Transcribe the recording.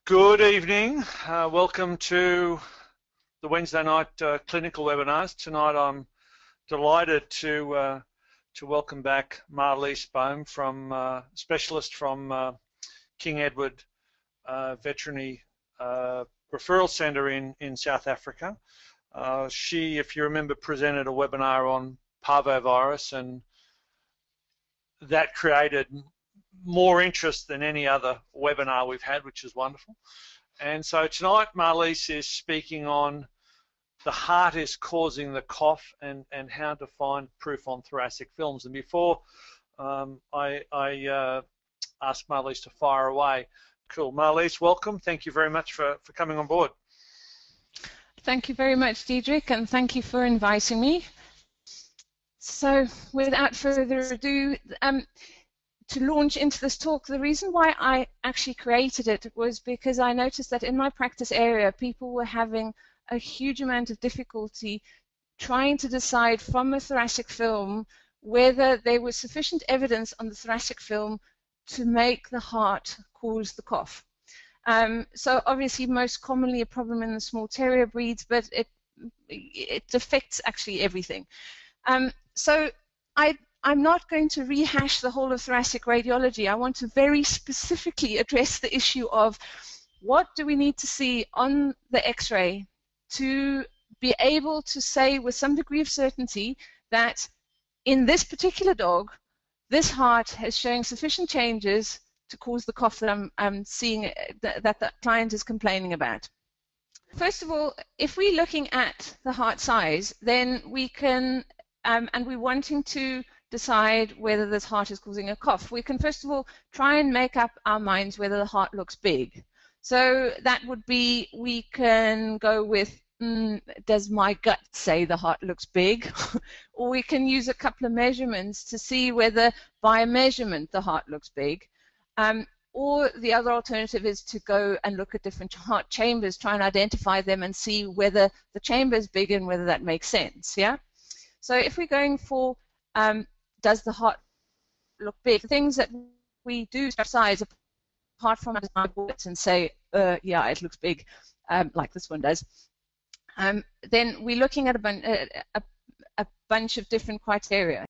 Good evening. Welcome to the Wednesday night clinical webinars. Tonight I'm delighted to welcome back Marliese Bohm, specialist from King Edward Veterinary Referral Centre in South Africa. She, if you remember, presented a webinar on parvovirus, and that created more interest than any other webinar we've had, which is wonderful. And so tonight Marliese is speaking on the heart is causing the cough and how to find proof on thoracic films. And before I ask Marliese to fire away. Cool. Marliese, welcome. Thank you very much for coming on board. Thank you very much, Diedrich, and thank you for inviting me. So without further ado, to launch into this talk, the reason why I actually created it was because I noticed that in my practice area, people were having a huge amount of difficulty trying to decide from a thoracic film whether there was sufficient evidence on the thoracic film to make the heart cause the cough. So obviously most commonly a problem in the small terrier breeds, but it affects actually everything. So I'm not going to rehash the whole of thoracic radiology. I want to very specifically address the issue of what do we need to see on the X-ray to be able to say with some degree of certainty that in this particular dog, this heart is showing sufficient changes to cause the cough that I'm seeing that the client is complaining about. First of all, if we're looking at the heart size, then we can, and we're wanting to decide whether this heart is causing a cough, we can first of all try and make up our minds whether the heart looks big. So that would be, we can go with, does my gut say the heart looks big? Or we can use a couple of measurements to see whether by a measurement the heart looks big. Or the other alternative is to go and look at different heart chambers, try and identify them and see whether the chamber is big and whether that makes sense. Yeah. So if we're going for does the heart look big, the things that we do size apart from bullets and say yeah, it looks big, like this one does, then we're looking at a bunch of different criteria.